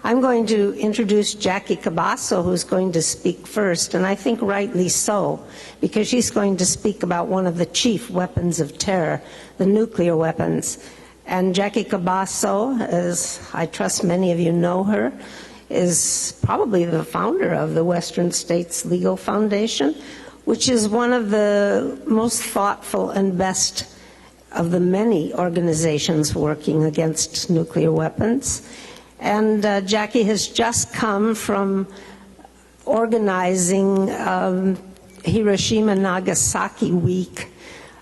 I'm going to introduce Jackie Cabasso, who's going to speak first, and I think rightly so, because she's going to speak about one of the chief weapons of terror, the nuclear weapons. And Jackie Cabasso, as I trust many of you know her, is probably the founder of the Western States Legal Foundation, which is one of the most thoughtful and best of the many organizations working against nuclear weapons. And Jackie has just come from organizing Hiroshima Nagasaki Week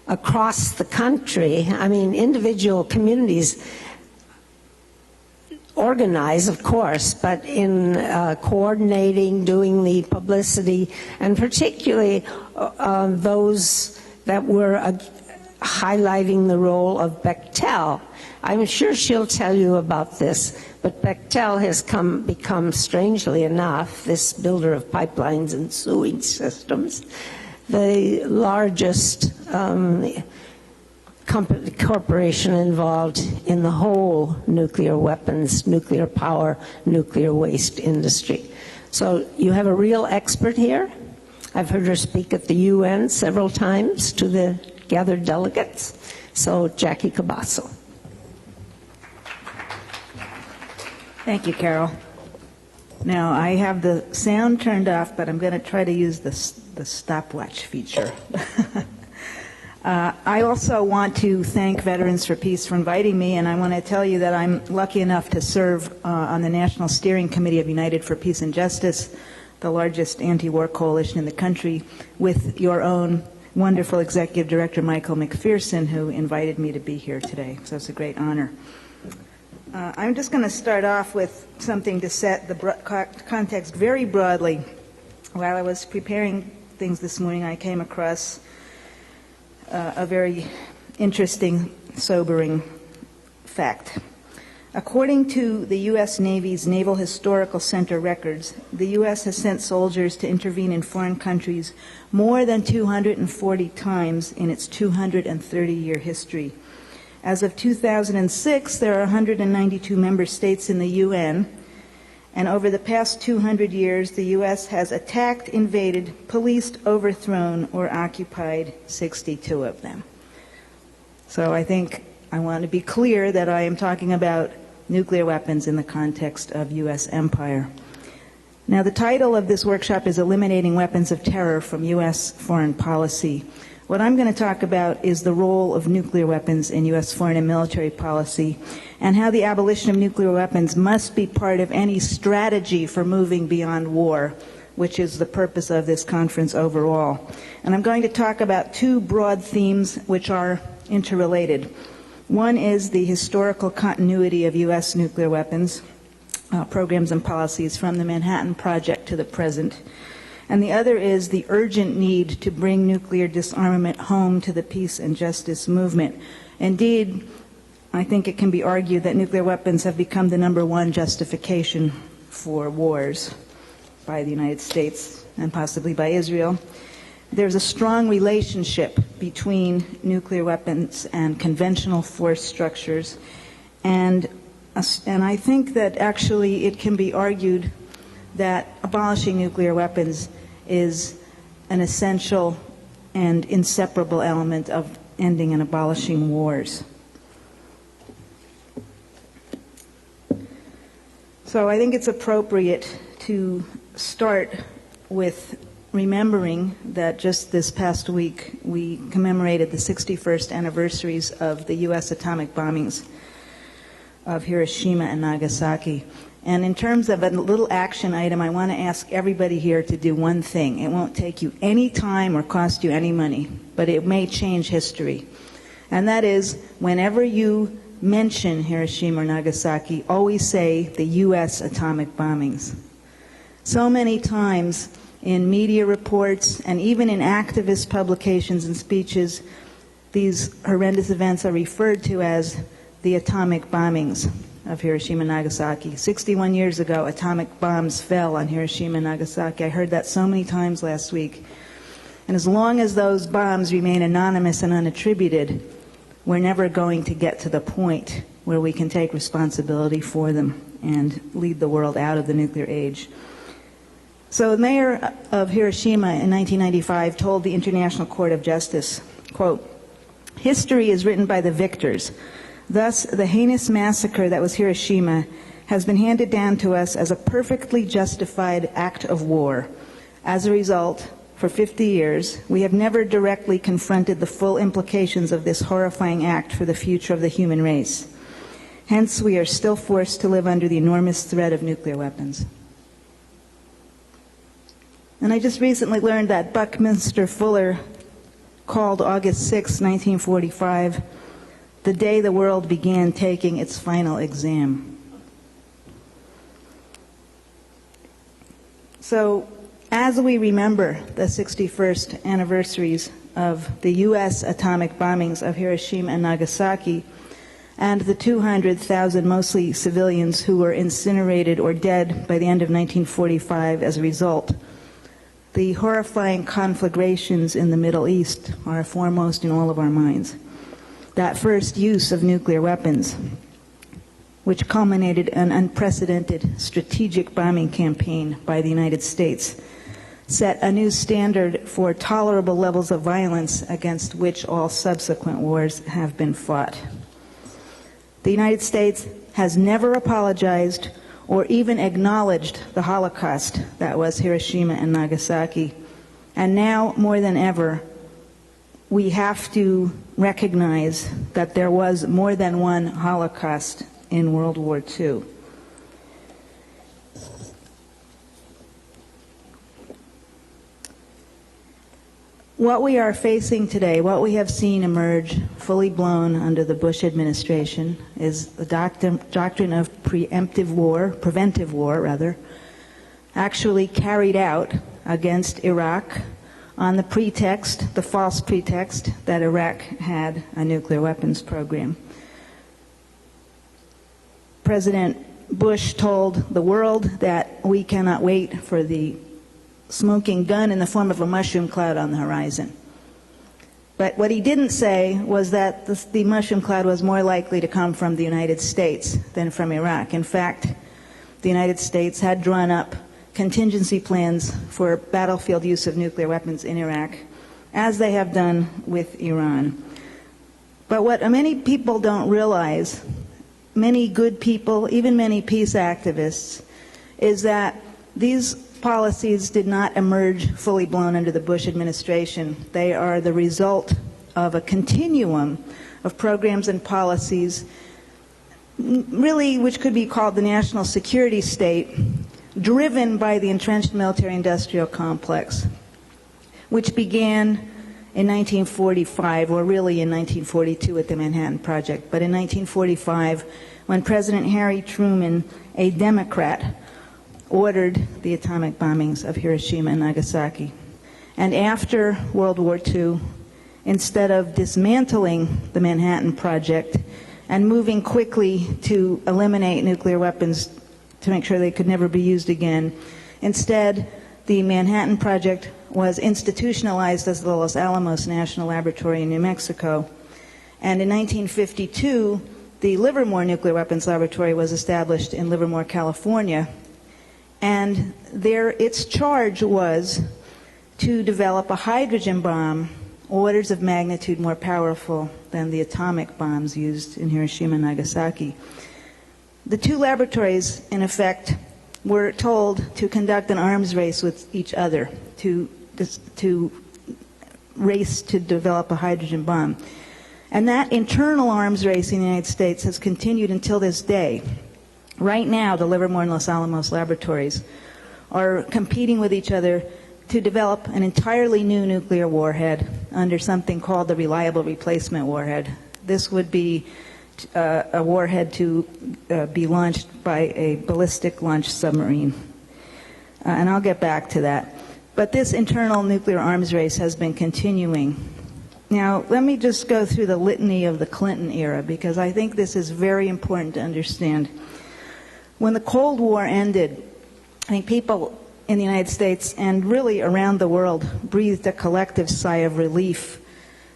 across the country. I mean, individual communities organize, of course, but in coordinating, doing the publicity, and particularly those that were highlighting the role of Bechtel. I'm sure she'll tell you about this, but Bechtel has become, strangely enough, this builder of pipelines and sewage systems, the largest corporation involved in the whole nuclear weapons, nuclear power, nuclear waste industry. So you have a real expert here. I've heard her speak at the UN several times to the gathered delegates. So Jackie Cabasso. Thank you, Carol. Now, I have the sound turned off, but I'm going to try to use the stopwatch feature. I also want to thank Veterans for Peace for inviting me, and I want to tell you that I'm lucky enough to serve on the National Steering Committee of United for Peace and Justice, the largest anti-war coalition in the country, with your own wonderful Executive Director, Michael McPherson, who invited me to be here today. So it's a great honor. I'm just going to start off with something to set the context very broadly. While I was preparing things this morning, I came across a very interesting, sobering fact. According to the U.S. Navy's Naval Historical Center records, the U.S. has sent soldiers to intervene in foreign countries more than 240 times in its 230-year history. As of 2006, there are 192 member states in the UN, and over the past 200 years, the U.S. has attacked, invaded, policed, overthrown, or occupied 62 of them. So I think I want to be clear that I am talking about nuclear weapons in the context of U.S. empire. Now, the title of this workshop is Eliminating Weapons of Terror from U.S. Foreign Policy. What I'm going to talk about is the role of nuclear weapons in U.S. foreign and military policy, and how the abolition of nuclear weapons must be part of any strategy for moving beyond war, which is the purpose of this conference overall. And I'm going to talk about two broad themes which are interrelated. One is the historical continuity of U.S. nuclear weapons programs and policies from the Manhattan Project to the present. And the other is the urgent need to bring nuclear disarmament home to the peace and justice movement. Indeed, I think it can be argued that nuclear weapons have become the #1 justification for wars by the United States and possibly by Israel. There's a strong relationship between nuclear weapons and conventional force structures, and I think that actually it can be argued that abolishing nuclear weapons is an essential and inseparable element of ending and abolishing wars. So I think it's appropriate to start with remembering that just this past week we commemorated the 61st anniversaries of the U.S. atomic bombings of Hiroshima and Nagasaki. And in terms of a little action item, I want to ask everybody here to do one thing. It won't take you any time or cost you any money, but it may change history. And that is, whenever you mention Hiroshima or Nagasaki, always say the U.S. atomic bombings. So many times in media reports and even in activist publications and speeches, these horrendous events are referred to as the atomic bombings of Hiroshima and Nagasaki. 61 years ago, atomic bombs fell on Hiroshima and Nagasaki. I heard that so many times last week. And as long as those bombs remain anonymous and unattributed, we're never going to get to the point where we can take responsibility for them. and lead the world out of the nuclear age. So the mayor of Hiroshima in 1995 told the International Court of Justice, quote, "History is written by the victors. Thus, the heinous massacre that was Hiroshima has been handed down to us as a perfectly justified act of war. As a result, for 50 years, we have never directly confronted the full implications of this horrifying act for the future of the human race. Hence, we are still forced to live under the enormous threat of nuclear weapons." And I just recently learned that Buckminster Fuller called August 6, 1945, the day the world began taking its final exam. So, as we remember the 61st anniversaries of the U.S. atomic bombings of Hiroshima and Nagasaki, and the 200,000 mostly civilians who were incinerated or dead by the end of 1945 as a result, the horrifying conflagrations in the Middle East are foremost in all of our minds. That first use of nuclear weapons, which culminated in an unprecedented strategic bombing campaign by the United States, set a new standard for tolerable levels of violence against which all subsequent wars have been fought. The United States has never apologized or even acknowledged the Holocaust that was Hiroshima and Nagasaki. And now, more than ever, we have to recognize that there was more than one Holocaust in World War II. What we are facing today, what we have seen emerge fully blown under the Bush administration, is the doctrine of preventive war, actually carried out against Iraq on the pretext, the false pretext, that Iraq had a nuclear weapons program. President Bush told the world that we cannot wait for the smoking gun in the form of a mushroom cloud on the horizon. But what he didn't say was that the mushroom cloud was more likely to come from the United States than from Iraq. In fact, the United States had drawn up contingency plans for battlefield use of nuclear weapons in Iraq, as they have done with Iran. But what many people don't realize, many good people, even many peace activists, is that these policies did not emerge fully blown under the Bush administration. They are the result of a continuum of programs and policies, really, which could be called the national security state, driven by the entrenched military-industrial complex, which began in 1945, or really in 1942 with the Manhattan Project. But in 1945, when President Harry Truman, a Democrat, ordered the atomic bombings of Hiroshima and Nagasaki. And after World War II, instead of dismantling the Manhattan Project and moving quickly to eliminate nuclear weapons to make sure they could never be used again, instead the Manhattan Project was institutionalized as the Los Alamos National Laboratory in New Mexico. And in 1952, the Livermore Nuclear Weapons Laboratory was established in Livermore, California. And its charge was to develop a hydrogen bomb orders of magnitude more powerful than the atomic bombs used in Hiroshima and Nagasaki. The two laboratories, in effect, were told to conduct an arms race with each other, to race to develop a hydrogen bomb. And that internal arms race in the United States has continued until this day. Right now, the Livermore and Los Alamos laboratories are competing with each other to develop an entirely new nuclear warhead under something called the Reliable Replacement Warhead. This would be a warhead to be launched by a ballistic launch submarine. And I'll get back to that. But this internal nuclear arms race has been continuing. Now, let me just go through the litany of the Clinton era, because I think this is very important to understand. When the Cold War ended, I think people in the United States and really around the world breathed a collective sigh of relief,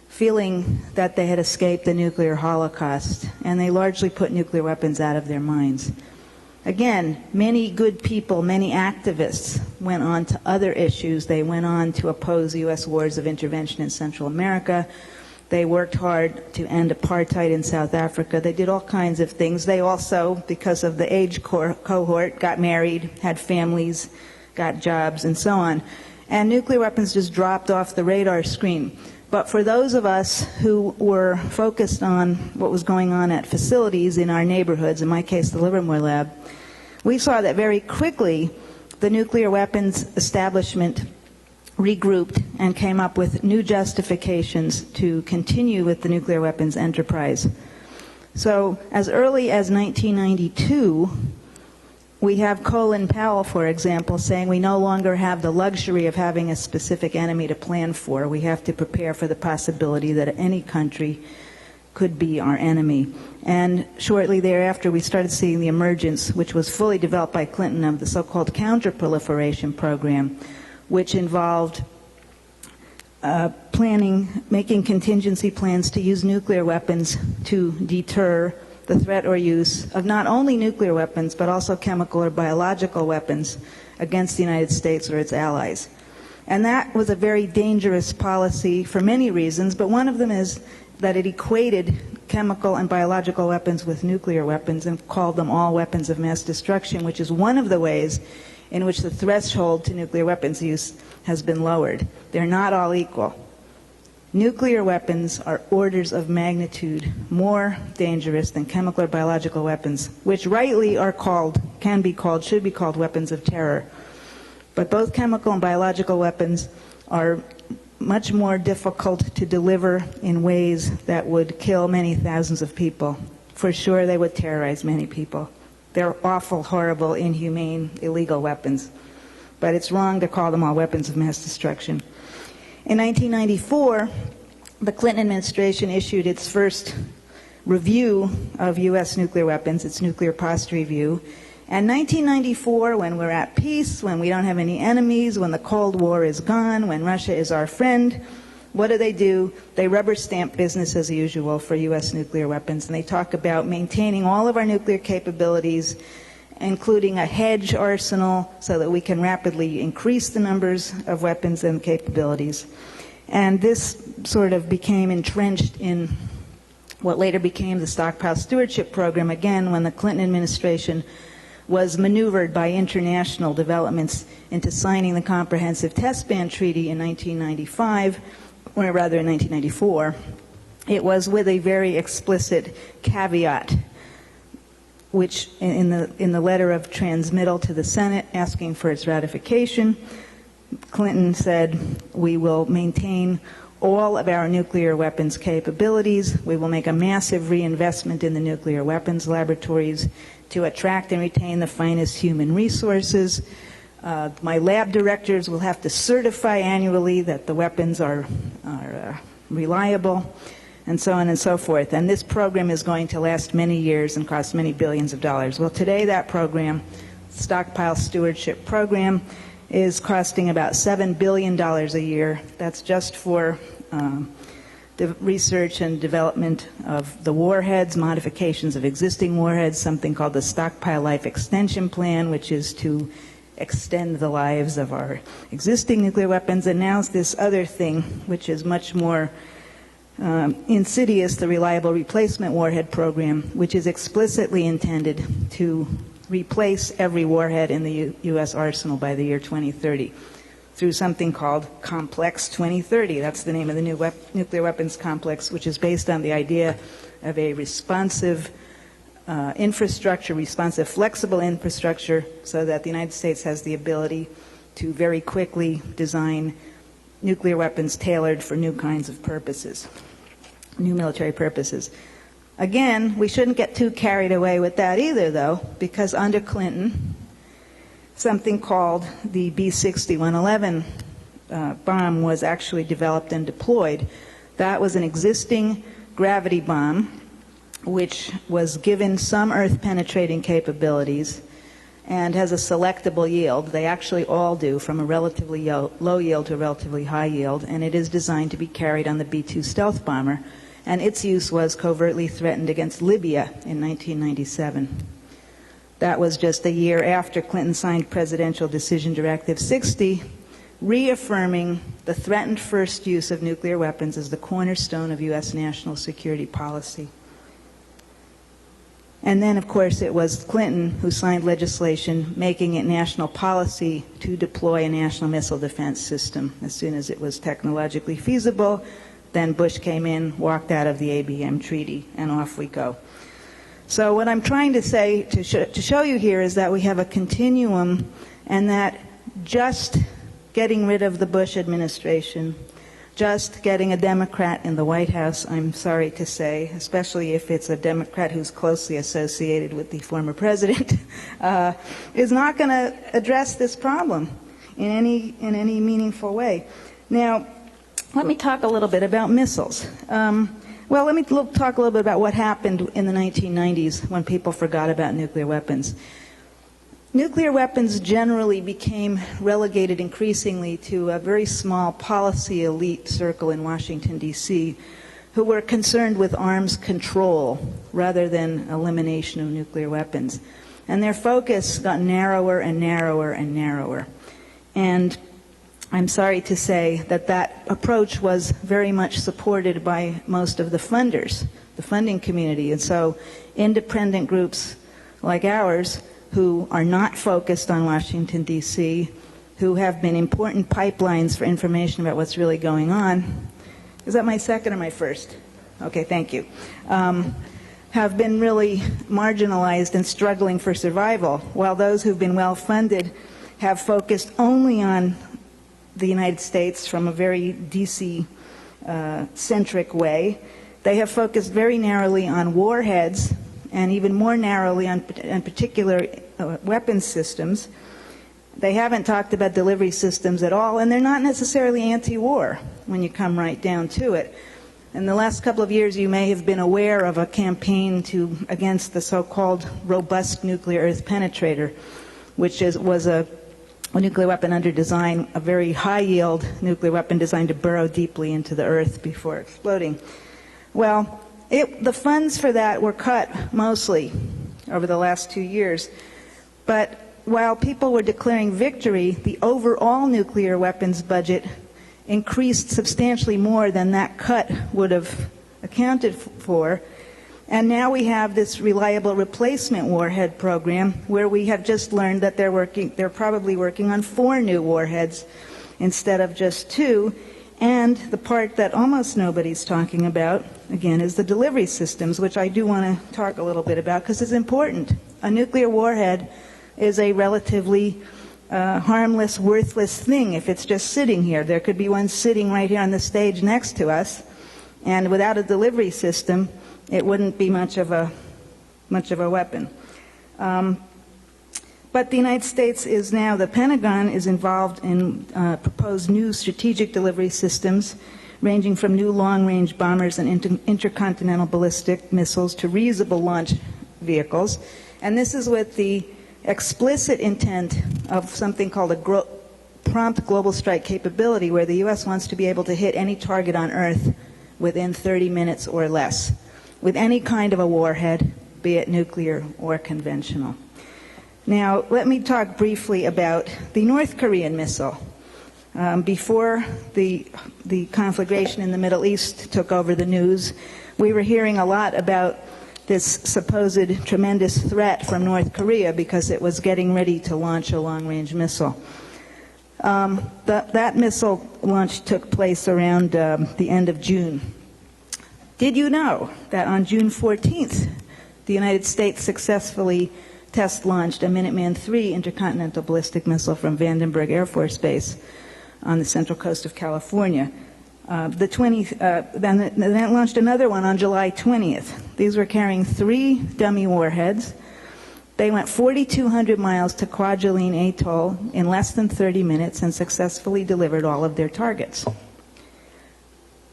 feeling that they had escaped the nuclear holocaust, and they largely put nuclear weapons out of their minds. Again, many good people, many activists went on to other issues. They went on to oppose U.S. wars of intervention in Central America. They worked hard to end apartheid in South Africa. They did all kinds of things. They also, because of the age cohort, got married, had families, got jobs, and so on. And nuclear weapons just dropped off the radar screen. But for those of us who were focused on what was going on at facilities in our neighborhoods, in my case the Livermore Lab, we saw that very quickly the nuclear weapons establishment regrouped and came up with new justifications to continue with the nuclear weapons enterprise. So as early as 1992, we have Colin Powell, for example, saying we no longer have the luxury of having a specific enemy to plan for. We have to prepare for the possibility that any country could be our enemy. And shortly thereafter, we started seeing the emergence, which was fully developed by Clinton, of the so-called counterproliferation program, which involved making contingency plans to use nuclear weapons to deter the threat or use of not only nuclear weapons, but also chemical or biological weapons against the United States or its allies. And that was a very dangerous policy for many reasons, but one of them is that it equated chemical and biological weapons with nuclear weapons and called them all weapons of mass destruction, which is one of the ways in which the threshold to nuclear weapons use has been lowered. They're not all equal. Nuclear weapons are orders of magnitude more dangerous than chemical or biological weapons, which rightly are called, can be called, should be called weapons of terror. But both chemical and biological weapons are much more difficult to deliver in ways that would kill many thousands of people. For sure, they would terrorize many people. They're awful, horrible, inhumane, illegal weapons. But it's wrong to call them all weapons of mass destruction. In 1994, the Clinton administration issued its first review of U.S. nuclear weapons, its nuclear posture review. And 1994, when we're at peace, when we don't have any enemies, when the Cold War is gone, when Russia is our friend, what do? They rubber stamp business as usual for U.S. nuclear weapons. And they talk about maintaining all of our nuclear capabilities, including a hedge arsenal so that we can rapidly increase the numbers of weapons and capabilities. And this sort of became entrenched in what later became the Stockpile Stewardship Program, again, when the Clinton administration was maneuvered by international developments into signing the Comprehensive Test Ban Treaty in 1995, or rather in 1994. It was with a very explicit caveat, which in the letter of transmittal to the Senate asking for its ratification, Clinton said, we will maintain all of our nuclear weapons capabilities. We will make a massive reinvestment in the nuclear weapons laboratories to attract and retain the finest human resources. My lab directors will have to certify annually that the weapons are reliable, and so on and so forth. And this program is going to last many years and cost many billions of dollars. Well, today that program, Stockpile Stewardship Program, is costing about $7 billion a year. That's just for the research and development of the warheads, modifications of existing warheads, something called the Stockpile Life Extension Plan, which is to extend the lives of our existing nuclear weapons, and now this other thing, which is much more insidious, the Reliable Replacement Warhead Program, which is explicitly intended to replace every warhead in the U.S. arsenal by the year 2030 through something called Complex 2030. That's the name of the new nuclear weapons complex, which is based on the idea of a responsive infrastructure, responsive, flexible infrastructure, so that the United States has the ability to very quickly design nuclear weapons tailored for new kinds of purposes, new military purposes. Again, we shouldn't get too carried away with that either, though, because under Clinton, something called the B-60-111 bomb was actually developed and deployed. That was an existing gravity bomb which was given some earth-penetrating capabilities and has a selectable yield. They actually all do, from a relatively low yield to a relatively high yield, and it is designed to be carried on the B-2 stealth bomber. And its use was covertly threatened against Libya in 1997. That was just a year after Clinton signed Presidential Decision Directive 60, reaffirming the threatened first use of nuclear weapons as the cornerstone of U.S. national security policy. And then, of course, it was Clinton who signed legislation making it national policy to deploy a national missile defense system as soon as it was technologically feasible. Then Bush came in, walked out of the ABM treaty, and off we go. So what I'm trying to say, to show you here, is that we have a continuum, and that just getting rid of the Bush administration, just getting a Democrat in the White House, I'm sorry to say, especially if it's a Democrat who's closely associated with the former president, is not going to address this problem in any meaningful way. Now, let me talk a little bit about missiles. Well, let me talk a little bit about what happened in the 1990s when people forgot about nuclear weapons. Nuclear weapons generally became relegated increasingly to a very small policy elite circle in Washington, D.C., who were concerned with arms control rather than elimination of nuclear weapons. And their focus got narrower and narrower and narrower. And I'm sorry to say that that approach was very much supported by most of the funders, the funding community. And so independent groups like ours, who are not focused on Washington, D.C., who have been important pipelines for information about what's really going on. Is that my second or my first? Okay, thank you. Have been really marginalized and struggling for survival, while those who've been well-funded have focused only on the United States from a very D.C. centric way. They have focused very narrowly on warheads, and even more narrowly on particular weapons systems. They haven't talked about delivery systems at all, and they're not necessarily anti-war when you come right down to it. In the last couple of years, you may have been aware of a campaign against the so-called robust nuclear earth penetrator, which was a nuclear weapon under design, a very high-yield nuclear weapon designed to burrow deeply into the earth before exploding. Well, the funds for that were cut mostly over the last 2 years. But while people were declaring victory, the overall nuclear weapons budget increased substantially more than that cut would have accounted for. And now we have this reliable replacement warhead program where we have just learned that they're probably working on 4 new warheads instead of just 2. And the part that almost nobody's talking about, again, is the delivery systems, which I do want to talk a little bit about because it's important. A nuclear warhead is a relatively harmless, worthless thing if it's just sitting here. There could be one sitting right here on the stage next to us, and without a delivery system, it wouldn't be much of a weapon. But the United States is now, the Pentagon is involved in proposed new strategic delivery systems ranging from new long-range bombers and intercontinental ballistic missiles to reusable launch vehicles. And this is with the explicit intent of something called a prompt global strike capability, where the U.S. wants to be able to hit any target on Earth within 30 minutes or less, with any kind of a warhead, be it nuclear or conventional. Now, let me talk briefly about the North Korean missile. Before the conflagration in the Middle East took over the news, we were hearing a lot about this supposed tremendous threat from North Korea because it was getting ready to launch a long-range missile. That missile launch took place around the end of June. Did you know that on June 14th, the United States successfully test-launched a Minuteman III intercontinental ballistic missile from Vandenberg Air Force Base on the central coast of California? Then it launched another one on July 20th. These were carrying 3 dummy warheads. They went 4,200 miles to Kwajalein Atoll in less than 30 minutes and successfully delivered all of their targets.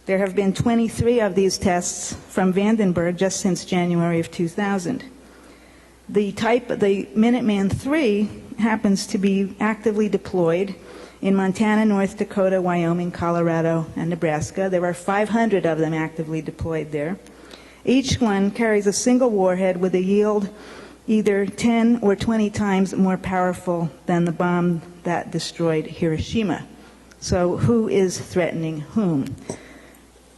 There have been 23 of these tests from Vandenberg just since January of 2000. The Minuteman III happens to be actively deployed in Montana, North Dakota, Wyoming, Colorado, and Nebraska. There are 500 of them actively deployed there. Each one carries a single warhead with a yield either 10 or 20 times more powerful than the bomb that destroyed Hiroshima. So who is threatening whom?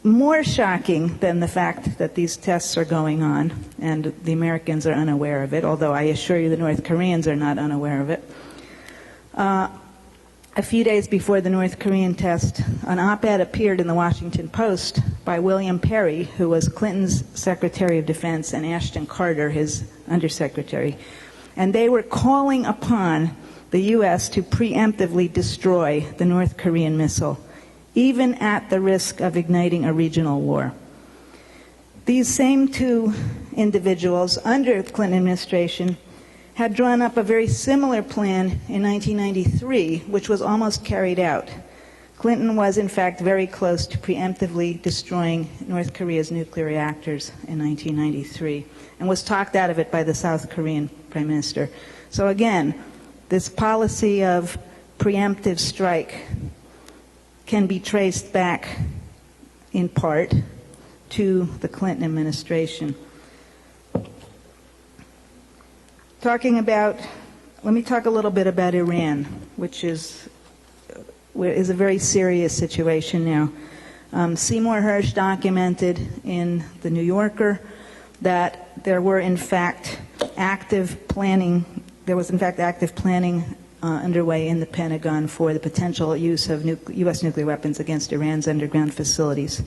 More shocking than the fact that these tests are going on and the Americans are unaware of it, although I assure you the North Koreans are not unaware of it. A few days before the North Korean test, an op-ed appeared in the Washington Post by William Perry, who was Clinton's Secretary of Defense, and Ashton Carter, his undersecretary. And they were calling upon the U.S. to preemptively destroy the North Korean missile, even at the risk of igniting a regional war. These same two individuals under the Clinton administration had drawn up a very similar plan in 1993, which was almost carried out. Clinton was, in fact, very close to preemptively destroying North Korea's nuclear reactors in 1993 and was talked out of it by the South Korean Prime Minister. So again, this policy of preemptive strike can be traced back in part to the Clinton administration. Let me talk a little bit about Iran, which is a very serious situation now. Seymour Hersh documented in The New Yorker that there was in fact active planning underway in the Pentagon for the potential use of U.S. nuclear weapons against Iran's underground facilities.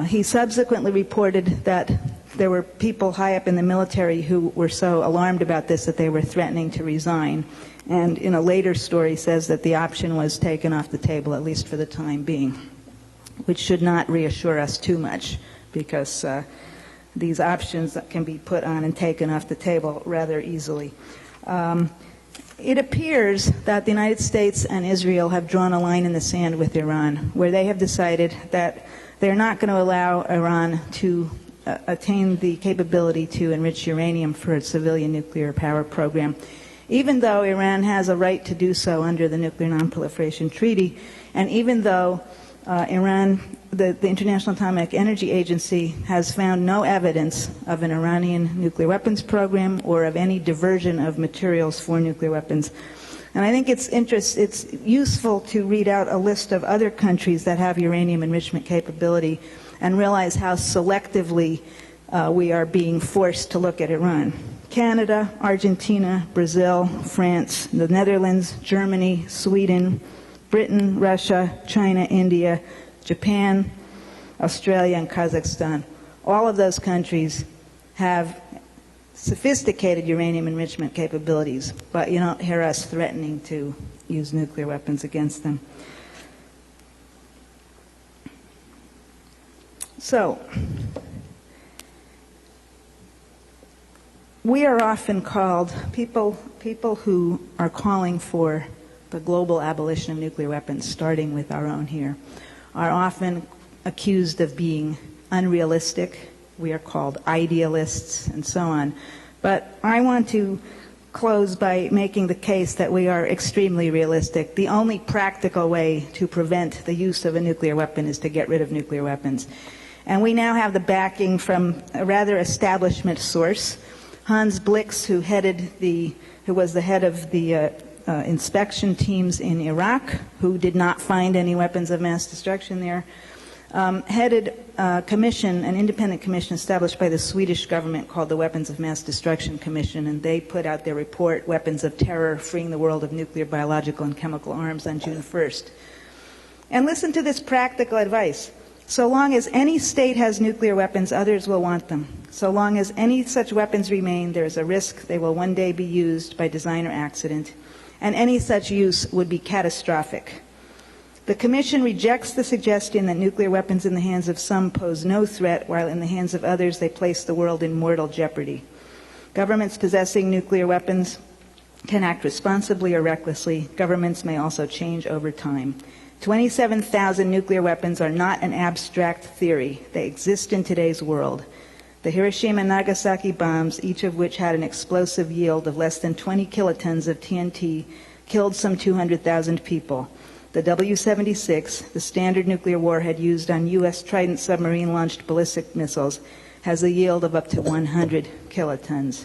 He subsequently reported that there were people high up in the military who were so alarmed about this that they were threatening to resign. And in a later story says that the option was taken off the table, at least for the time being, which should not reassure us too much, because these options can be put on and taken off the table rather easily. It appears that the United States and Israel have drawn a line in the sand with Iran, where they have decided that they're not going to allow Iran to attain the capability to enrich uranium for its civilian nuclear power program, even though Iran has a right to do so under the Nuclear Non-Proliferation Treaty, and even though the International Atomic Energy Agency has found no evidence of an Iranian nuclear weapons program or of any diversion of materials for nuclear weapons. And I think it's useful to read out a list of other countries that have uranium enrichment capability and realize how selectively we are being forced to look at Iran. Canada, Argentina, Brazil, France, the Netherlands, Germany, Sweden, Britain, Russia, China, India, Japan, Australia, and Kazakhstan. All of those countries have sophisticated uranium enrichment capabilities, but you don't hear us threatening to use nuclear weapons against them. So, we are often called, people who are calling for the global abolition of nuclear weapons, starting with our own here, are often accused of being unrealistic. We are called idealists and so on. But I want to close by making the case that we are extremely realistic. The only practical way to prevent the use of a nuclear weapon is to get rid of nuclear weapons. And we now have the backing from a rather establishment source. Hans Blix, who was the head of the inspection teams in Iraq, who did not find any weapons of mass destruction there, headed a commission, an independent commission established by the Swedish government called the Weapons of Mass Destruction Commission, and they put out their report, Weapons of Terror, Freeing the World of Nuclear, Biological, and Chemical Arms, on June 1st. And listen to this practical advice. So long as any state has nuclear weapons, others will want them. So long as any such weapons remain, there is a risk they will one day be used by design or accident, and any such use would be catastrophic. The Commission rejects the suggestion that nuclear weapons in the hands of some pose no threat, while in the hands of others they place the world in mortal jeopardy. Governments possessing nuclear weapons can act responsibly or recklessly. Governments may also change over time. 27,000 nuclear weapons are not an abstract theory. They exist in today's world. The Hiroshima and Nagasaki bombs, each of which had an explosive yield of less than 20 kilotons of TNT, killed some 200,000 people. The W-76, the standard nuclear warhead used on U.S. Trident submarine-launched ballistic missiles, has a yield of up to 100 kilotons.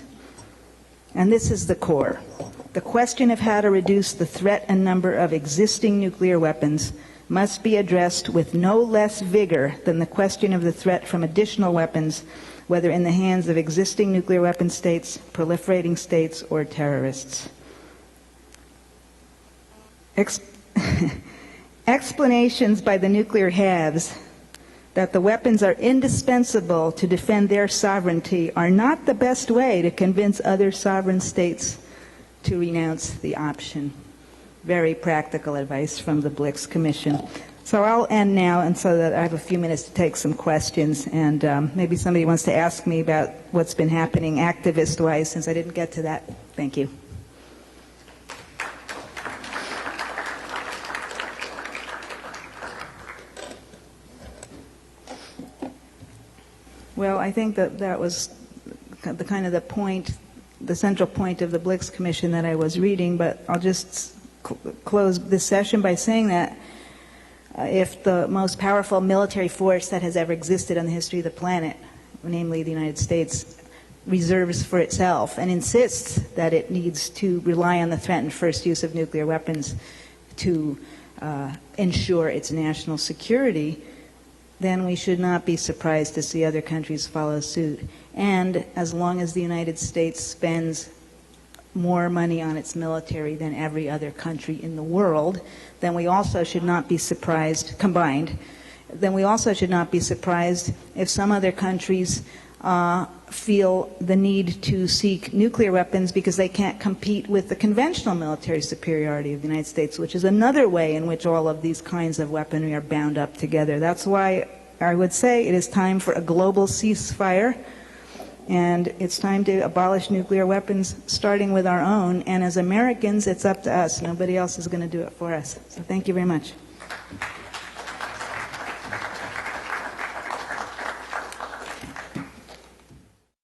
And this is the core. The question of how to reduce the threat and number of existing nuclear weapons must be addressed with no less vigor than the question of the threat from additional weapons, whether in the hands of existing nuclear weapon states, proliferating states, or terrorists. Explanations by the nuclear haves that the weapons are indispensable to defend their sovereignty are not the best way to convince other sovereign states to renounce the option. Very practical advice from the Blix Commission. So I'll end now, and so that I have a few minutes to take some questions, and maybe somebody wants to ask me about what's been happening activist-wise, since I didn't get to that. Thank you. Well, I think that was the point, the central point of the Blix Commission that I was reading, but I'll just close this session by saying that if the most powerful military force that has ever existed in the history of the planet, namely the United States, reserves for itself and insists that it needs to rely on the threatened first use of nuclear weapons to ensure its national security, then we should not be surprised to see other countries follow suit. And as long as the United States spends more money on its military than every other country in the world, then we also should not be surprised, combined, then we also should not be surprised if some other countries feel the need to seek nuclear weapons because they can't compete with the conventional military superiority of the United States, which is another way in which all of these kinds of weaponry are bound up together. That's why I would say it is time for a global ceasefire, and it's time to abolish nuclear weapons, starting with our own. And as Americans, it's up to us. Nobody else is going to do it for us. So thank you very much.